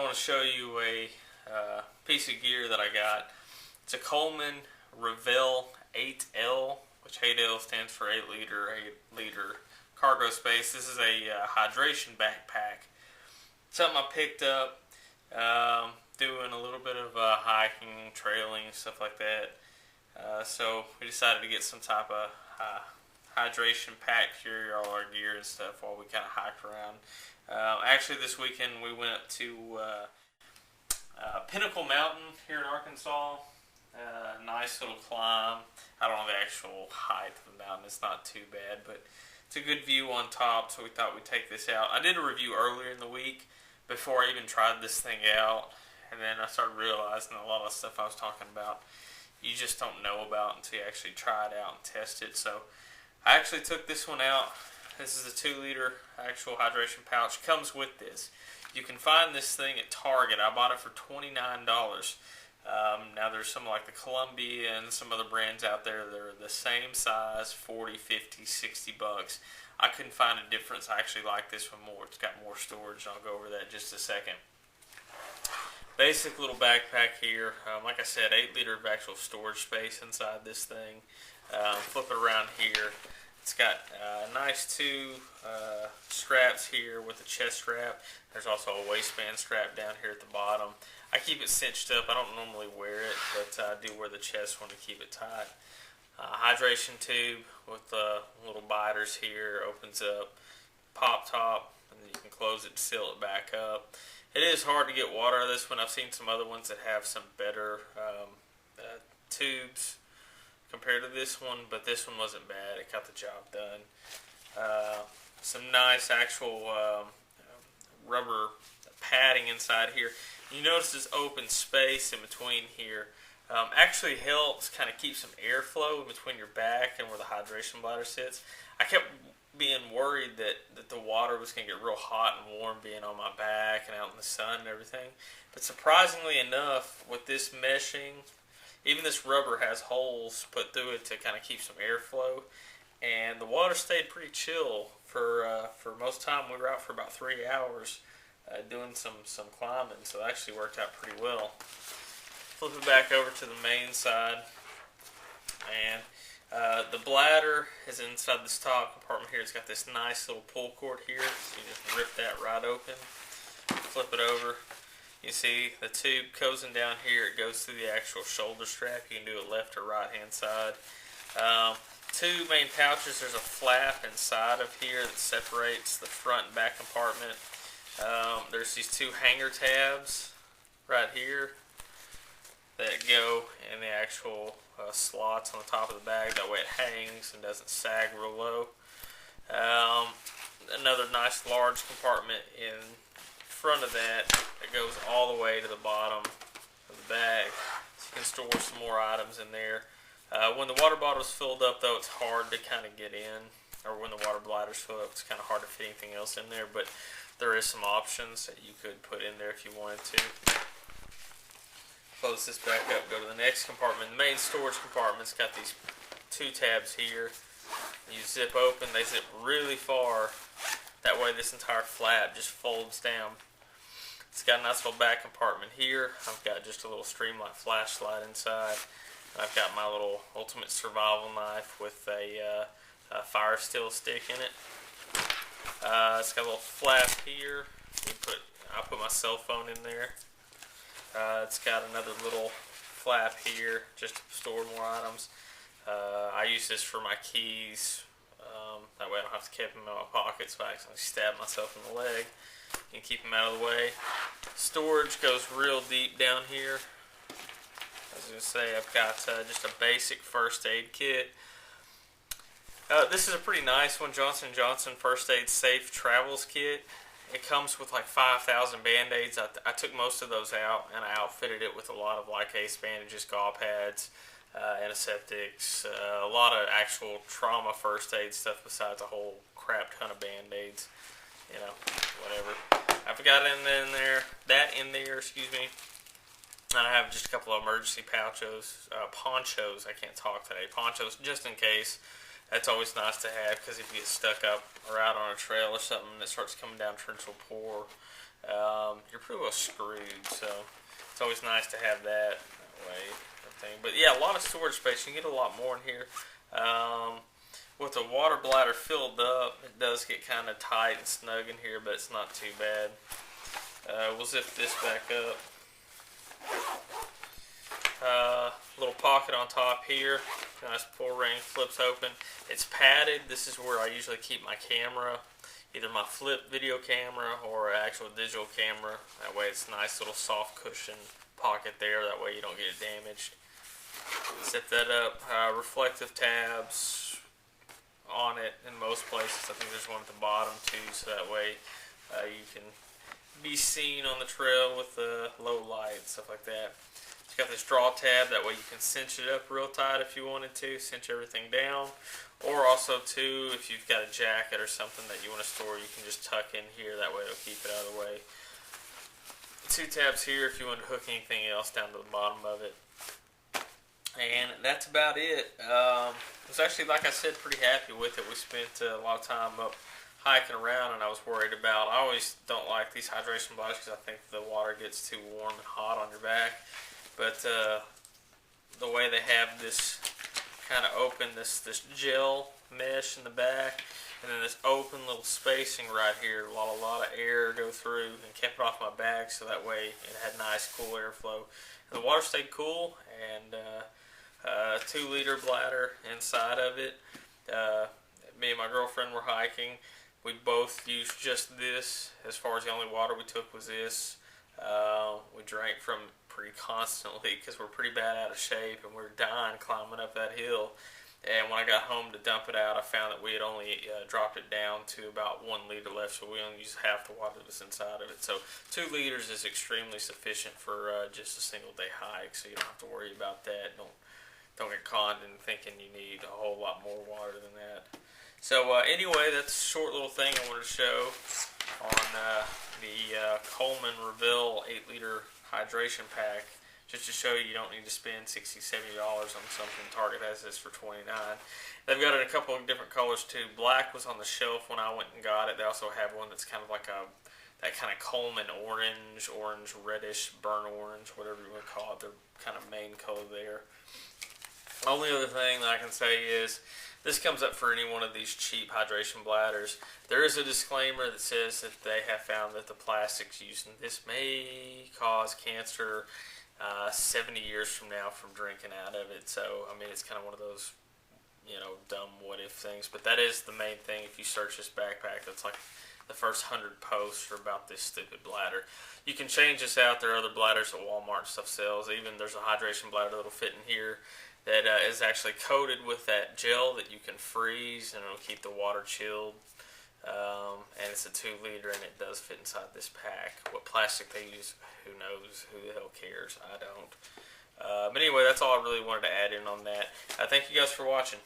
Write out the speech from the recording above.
want to show you a piece of gear that I got. It's a Coleman Revel 8L, which 8L stands for 8 liter cargo space. This is a hydration backpack. Something I picked up doing a little bit of hiking, trailing, stuff like that. So we decided to get some type of hydration pack, carry all our gear and stuff while we kind of hiked around. Actually, this weekend we went up to Pinnacle Mountain here in Arkansas. Nice little climb. I don't know the actual height of the mountain. It's not too bad, but it's a good view on top, so we thought we'd take this out. I did a review earlier in the week before I even tried this thing out, and then I started realizing a lot of the stuff I was talking about you just don't know about until you actually try it out and test it. So I actually took this one out. This is a 2 liter actual hydration pouch. Comes with this. You can find this thing at Target. I bought it for $29. Now there's some like the Columbia and some other brands out there that are the same size, 40, 50, 60 bucks. I couldn't find a difference. I actually like this one more. It's got more storage. I'll go over that in just a second. Basic little backpack here. Like I said, 8 liter of actual storage space inside this thing. Flip it around here. It's got nice 2 straps here with a chest strap. There's also a waistband strap down here at the bottom. I keep it cinched up. I don't normally wear it, but I do wear the chest one to keep it tight. Hydration tube with little biters here. Opens up, pop top, and then you can close it and seal it back up. It is hard to get water out of this one. I've seen some other ones that have some better tubes compared to this one, but this one wasn't bad. It got the job done. Some nice actual rubber padding inside here. You notice this open space in between here actually helps kind of keep some airflow in between your back and where the hydration bladder sits. I kept being worried that the water was going to get real hot and warm being on my back and out in the sun and everything. But surprisingly enough, with this meshing, even this rubber has holes put through it to kind of keep some airflow. And the water stayed pretty chill for most time. We were out for about 3 hours doing some climbing, so it actually worked out pretty well. Flip it back over to the main side, and the bladder is inside this top compartment here. It's got this nice little pull cord here, so you just rip that right open, flip it over. You see the tube coasing down here. It goes through the actual shoulder strap. You can do it left or right hand side. 2 main pouches. There's a flap inside of here that separates the front and back compartment. There's these 2 hanger tabs right here that go in the actual slots on the top of the bag. That way it hangs and doesn't sag real low. Another nice large compartment in front of that goes all the way to the bottom of the bag. So you can store some more items in there. When the water bottle is filled up, though, it's hard to kind of get in. Or when the water bladder is filled up, it's kind of hard to fit anything else in there. But there is some options that you could put in there if you wanted to. Close this back up, go to the next compartment. The main storage compartment's got these 2 tabs here. You zip open, they zip really far. That way this entire flap just folds down. It's got a nice little back compartment here. I've got just a little Streamlight flashlight inside. I've got my little ultimate survival knife with a fire steel stick in it. It's got a little flap here. I'll put my cell phone in there. It's got another little flap here just to store more items. I use this for my keys. That way I don't have to keep them in my pocket, so I accidentally stab myself in the leg and keep them out of the way. Storage goes real deep down here. As I was going to say, I've got just a basic first aid kit. This is a pretty nice one, Johnson & Johnson First Aid Safe Travels Kit. It comes with like 5,000 Band-Aids. I took most of those out, and I outfitted it with a lot of like ace bandages, gauze pads, antiseptics, a lot of actual trauma first aid stuff besides a whole crap ton of Band-Aids. You know, whatever. I've got that in there, excuse me. And I have just a couple of emergency ponchos. I can't talk today. Ponchos, just in case. That's always nice to have because if you get stuck up or out on a trail or something that starts coming down torrential pour, you're pretty well screwed. So it's always nice to have that way. But yeah, a lot of storage space. You can get a lot more in here. With the water bladder filled up, it does get kind of tight and snug in here, but it's not too bad. We'll zip this back up. Little pocket on top here. Nice pull ring, flips open. It's padded. This is where I usually keep my camera, either my flip video camera or actual digital camera. That way it's a nice little soft cushion pocket there. That way you don't get it damaged. Zip that up. Reflective tabs on it in most places. I think there's one at the bottom too, so that way you can be seen on the trail with the low light, stuff like that. It's got this draw tab, that way you can cinch it up real tight if you wanted to, cinch everything down. Or also too, if you've got a jacket or something that you want to store, you can just tuck in here, that way it'll keep it out of the way. Two tabs here if you want to hook anything else down to the bottom of it. And that's about it. I was actually, like I said, pretty happy with it. We spent a lot of time up hiking around, and I was worried about, I always don't like these hydration bladders because I think the water gets too warm and hot on your back. But the way they have this kind of open, this gel mesh in the back, and then this open little spacing right here, a lot of air go through, and kept it off my back so that way it had nice cool airflow. And the water stayed cool, and 2-liter bladder inside of it. Me and my girlfriend were hiking. We both used just this. As far as the only water we took was this. We drank from pretty constantly because we're pretty bad out of shape and we were dying climbing up that hill. And when I got home to dump it out, I found that we had only dropped it down to about 1 liter left, so we only used half the water that's inside of it. So 2 liters is extremely sufficient for just a single day hike, so you don't have to worry about that. Don't get conned in thinking you need a whole lot more water than that. So anyway, that's a short little thing I wanted to show on the Coleman Revel 8-liter hydration pack, just to show you don't need to spend $60, $70 on something. Target has this for $29. They've got it in a couple of different colors too. Black was on the shelf when I went and got it. They also have one that's kind of like that kind of Coleman orange, reddish, burnt orange, whatever you want to call it. Their kind of main color there. Only other thing that I can say is, this comes up for any one of these cheap hydration bladders. There is a disclaimer that says that they have found that the plastics used in this may cause cancer 70 years from now from drinking out of it. So, I mean, it's kind of one of those, dumb what-if things. But that is the main thing. If you search this backpack, that's like the first 100 posts are about this stupid bladder. You can change this out. There are other bladders that Walmart and stuff sells. Even there's a hydration bladder that'll fit in here that is actually coated with that gel that you can freeze, and it'll keep the water chilled. And it's a 2-liter, and it does fit inside this pack. What plastic they use, who knows? Who the hell cares? I don't. But anyway, that's all I really wanted to add in on that. Thank you guys for watching.